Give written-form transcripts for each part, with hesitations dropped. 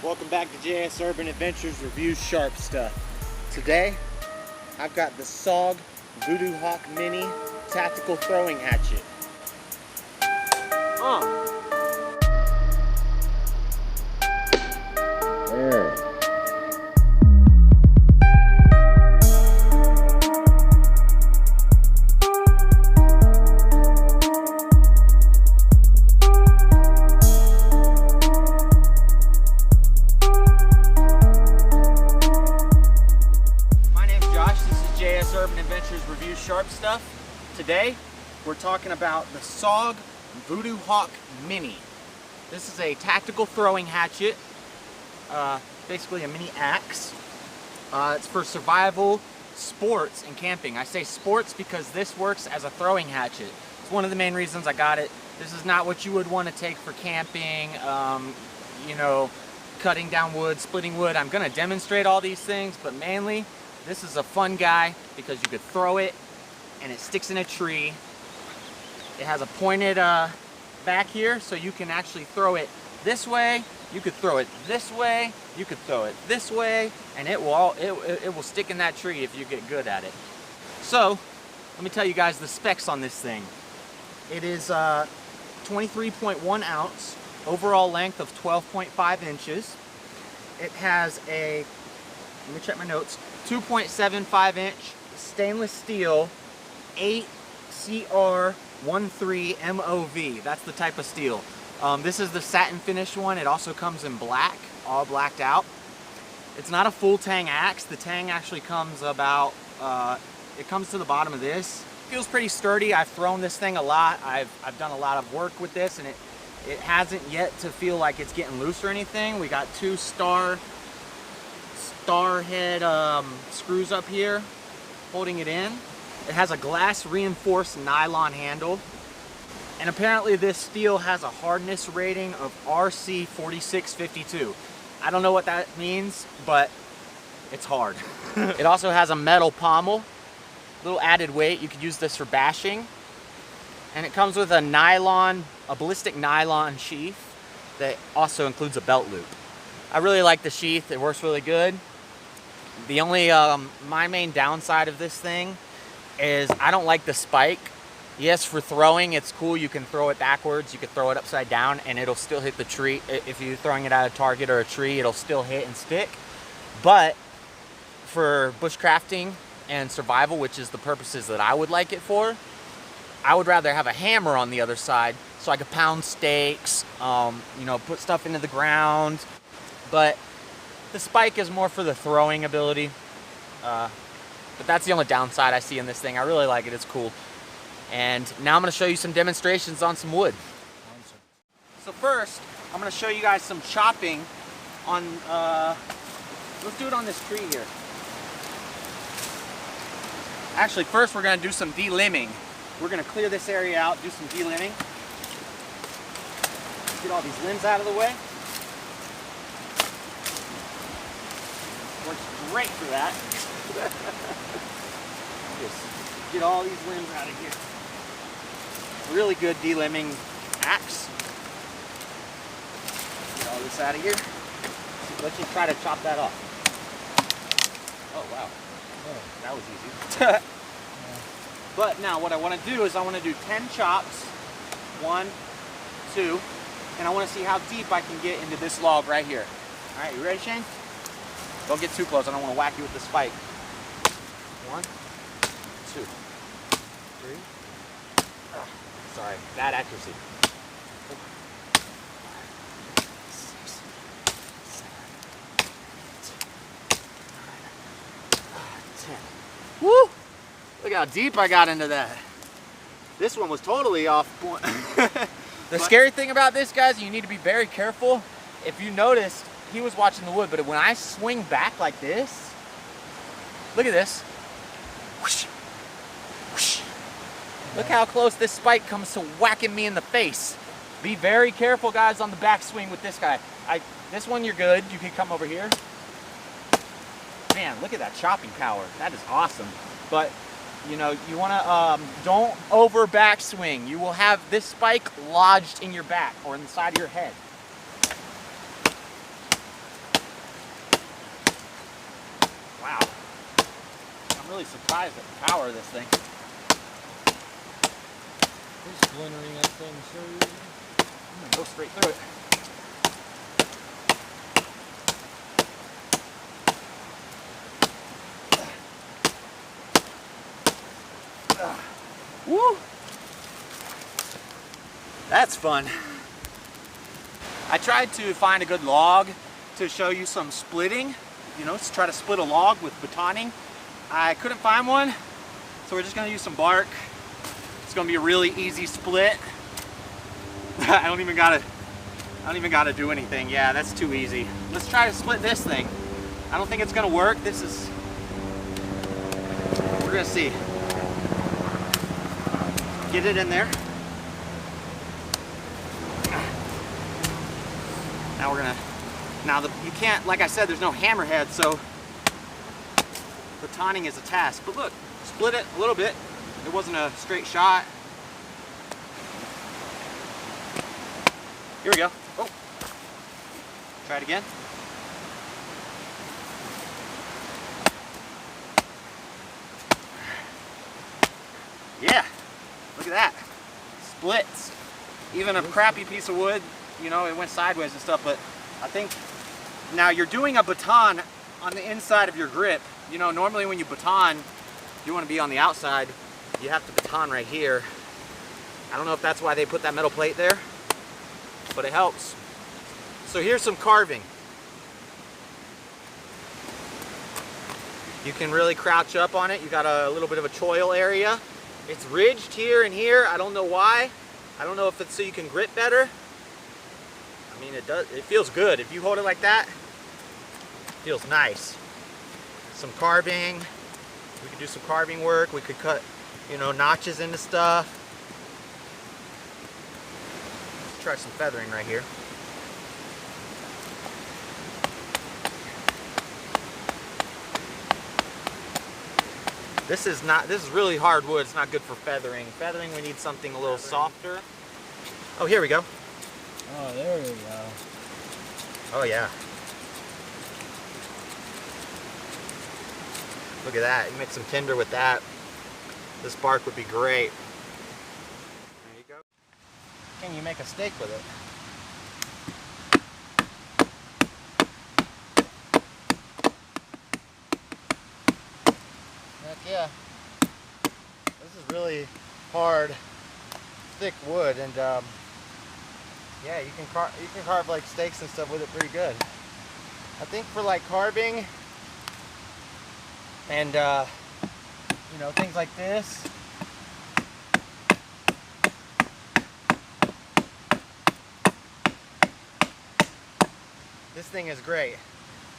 Welcome back to JS Urban Adventures Review Sharp Stuff. Today, I've got the Sog Voodoo Hawk Mini Tactical Throwing Hatchet. Urban Adventures Review Sharp Stuff. Today we're talking about the Sog Voodoo Hawk Mini. This is a tactical throwing hatchet, basically a mini axe. It's for survival, sports, and camping. I say sports because this works as a throwing hatchet. It's one of the main reasons I got it. This is not what you would want to take for camping, you know, cutting down wood, splitting wood. I'm going to demonstrate all these things, but mainly this is a fun guy because you could throw it and it sticks in a tree. It has a pointed back here, so you can actually throw it this way. You could throw it this way. You could throw it this way, and it will stick in that tree if you get good at it. So let me tell you guys the specs on this thing. It is 23.1 ounce, overall length of 12.5 inches. It has a, let me check my notes, 2.75 inch stainless steel 8CR13 MOV. That's the type of steel. This is the satin finish one. It also comes in black, all blacked out. It's not a full tang axe. The tang actually comes about, it comes to the bottom of this. It feels pretty sturdy. I've thrown this thing a lot. I've done a lot of work with this, and it hasn't yet to feel like it's getting loose or anything. We got two star head screws up here holding it in. It has a glass reinforced nylon handle, and apparently this steel has a hardness rating of RC 4652. I don't know what that means, but it's hard. It also has a metal pommel, little added weight. You could use this for bashing, and it comes with a ballistic nylon sheath that also includes a belt loop. I really like the sheath. It works really good. The only, my main downside of this thing is I don't like the spike. Yes, for throwing, it's cool. You can throw it backwards. You can throw it upside down, and it'll still hit the tree. If you're throwing it at a target or a tree, it'll still hit and stick. But for bushcrafting and survival, which is the purposes that I would like it for, I would rather have a hammer on the other side so I could pound stakes, you know, put stuff into the ground. But the spike is more for the throwing ability. But that's the only downside I see in this thing. I really like it. It's cool. And now I'm going to show you some demonstrations on some wood. So first, I'm going to show you guys some chopping on, let's do it on this tree here. Actually, first we're going to do some delimbing. We're going to clear this area out, do some delimbing. Get all these limbs out of the way. Works great for that. Just get all these limbs out of here. Really good delimbing axe. Get all this out of here. Let's just try to chop that off. Oh wow, that was easy. But now what I want to do is I want to do 10 chops. 1, 2, and I want to see how deep I can get into this log right here. All right, you ready, Shane? Don't get too close. I don't want to whack you with the spike. 1, 2, 3. Sorry, bad accuracy. 4, 5, 6, 7, 8, 9, 10. Woo! Look how deep I got into that. This one was totally off point. The scary thing about this, guys, you need to be very careful. If you noticed, he was watching the wood, but when I swing back like this, look at this. Whoosh, whoosh. Look how close this spike comes to whacking me in the face. Be very careful, guys, on the backswing with this guy. This one you're good. You can come over here. Man, look at that chopping power. That is awesome. But you know, you want to don't over backswing. You will have this spike lodged in your back or in the side of your head. really surprised at the power of this thing. We're splintering that thing so easy. I'm gonna go straight through it. Woo! That's fun. I tried to find a good log to show you some splitting, you know, to try to split a log with batoning. I couldn't find one, so we're just gonna use some bark. It's gonna be a really easy split. I don't even gotta do anything. Yeah, that's too easy. Let's try to split this thing. I don't think it's gonna work. We're gonna see. Get it in there. Now you can't, like I said, there's no hammerhead, so batoning is a task. But look, split it a little bit. It wasn't a straight shot. Here we go. Oh, try it again. Yeah, look at that. Splits. Even a crappy piece of wood, you know, it went sideways and stuff, but I think now you're doing a baton on the inside of your grip. You know, normally when you baton, you want to be on the outside. You have to baton right here. I don't know if that's why they put that metal plate there, but it helps. So here's some carving. You can really crouch up on it. You got a little bit of a choil area. It's ridged here and here. I don't know why. I don't know if it's so you can grip better. I mean, it feels good. If you hold it like that, it feels nice. Some carving. We could do some carving work. We could cut, you know, notches into stuff. Let's try some feathering right here. This is really hard wood. It's not good for feathering. Feathering, we need something a little softer. Oh, here we go. Oh, there we go. Oh, yeah. Look at that. You make some tinder with that. This bark would be great. There you go. Can you make a stake with it? Heck yeah. This is really hard, thick wood, and yeah, you can carve like steaks and stuff with it pretty good. I think for like carving and you know, things like this. This thing is great,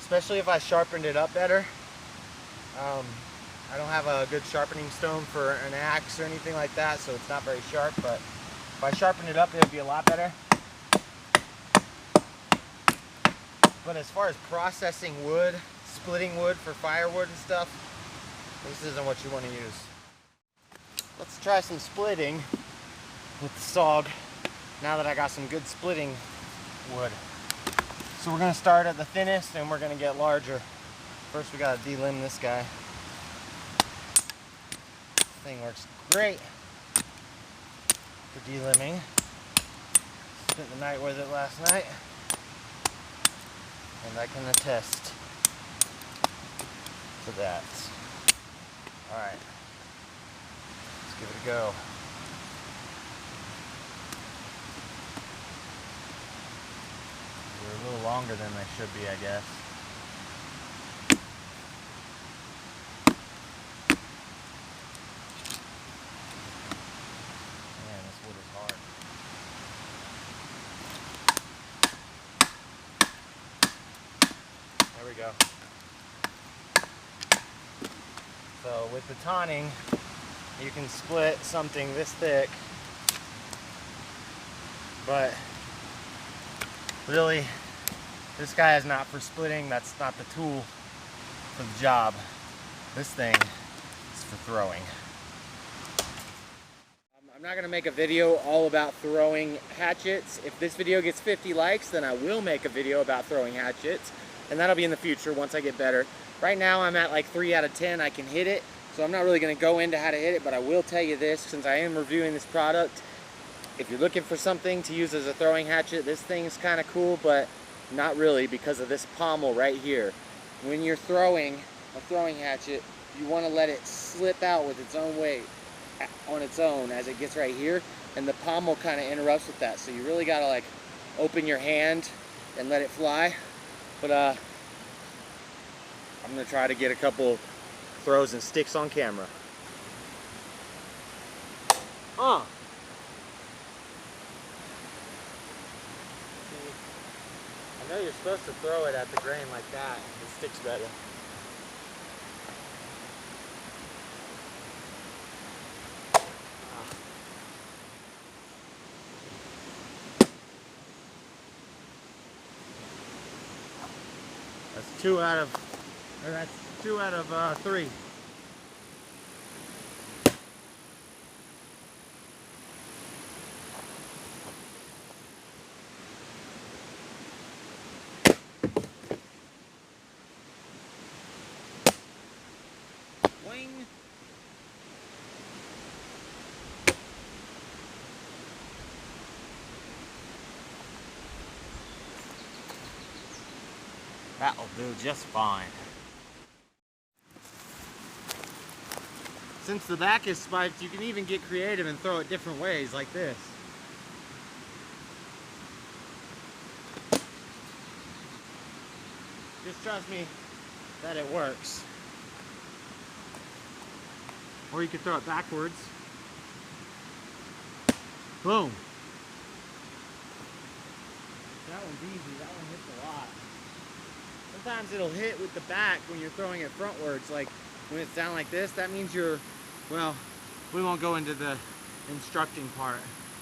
especially if I sharpened it up better. I don't have a good sharpening stone for an axe or anything like that, so it's not very sharp, but if I sharpen it up, it would be a lot better. But as far as processing wood, splitting wood for firewood and stuff, this isn't what you want to use. Let's try some splitting with the Sog now that I got some good splitting wood. So we're going to start at the thinnest and we're going to get larger. First we got to delimb this guy. This thing works great for delimbing. Spent the night with it last night, and I can attest to that. Alright, let's give it a go. They're a little longer than they should be, I guess. Man, this wood is hard. There we go. So with batoning, you can split something this thick, but really, this guy is not for splitting. That's not the tool for the job. This thing is for throwing. I'm not gonna make a video all about throwing hatchets. If this video gets 50 likes, then I will make a video about throwing hatchets, and that'll be in the future once I get better. Right now I'm at like 3 out of 10. I can hit it, So I'm not really going to go into how to hit it, but I will tell you this, since I am reviewing this product. If you're looking for something to use as a throwing hatchet, this thing's kind of cool, but not really, because of this pommel right here. When you're throwing a throwing hatchet, you want to let it slip out with its own weight on its own as it gets right here, and the pommel kind of interrupts with that. So you really got to like open your hand and let it fly. But I'm going to try to get a couple throws and sticks on camera. I know you're supposed to throw it at the grain like that. It sticks better. That's two out of 3. Wing. That'll do just fine. Since the back is spiked, you can even get creative and throw it different ways, like this. Just trust me that it works. Or you could throw it backwards. Boom. That one's easy. That one hits a lot. Sometimes it'll hit with the back when you're throwing it frontwards. Like when it's down like this, that means you're, well, we won't go into the instructing part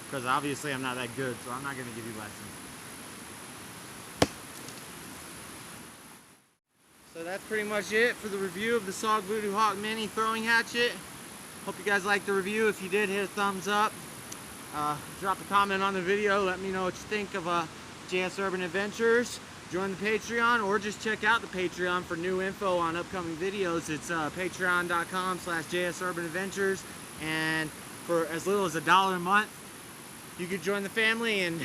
because obviously I'm not that good, so I'm not going to give you lessons. So that's pretty much it for the review of the Sog Voodoo Hawk Mini throwing hatchet. Hope you guys liked the review. If you did, hit a thumbs up. Drop a comment on the video. Let me know what you think of JS Urban Adventures. Join the Patreon or just check out the Patreon for new info on upcoming videos. It's patreon.com/JS Urban Adventures. And for as little as $1 a month, you can join the family and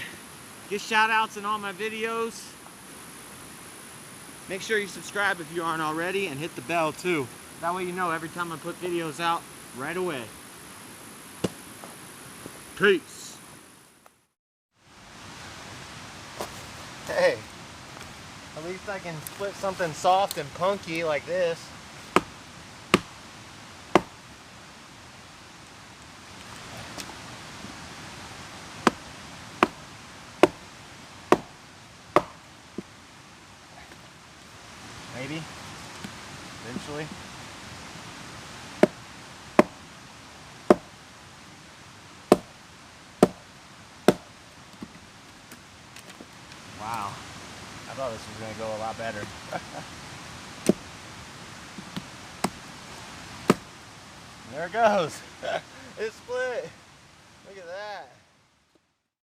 get shout outs in all my videos. Make sure you subscribe if you aren't already and hit the bell too. That way you know every time I put videos out right away. Peace. Hey, at least I can split something soft and punky like this. Maybe, eventually. Wow, I thought this was going to go a lot better. There it goes. It split. Look at that.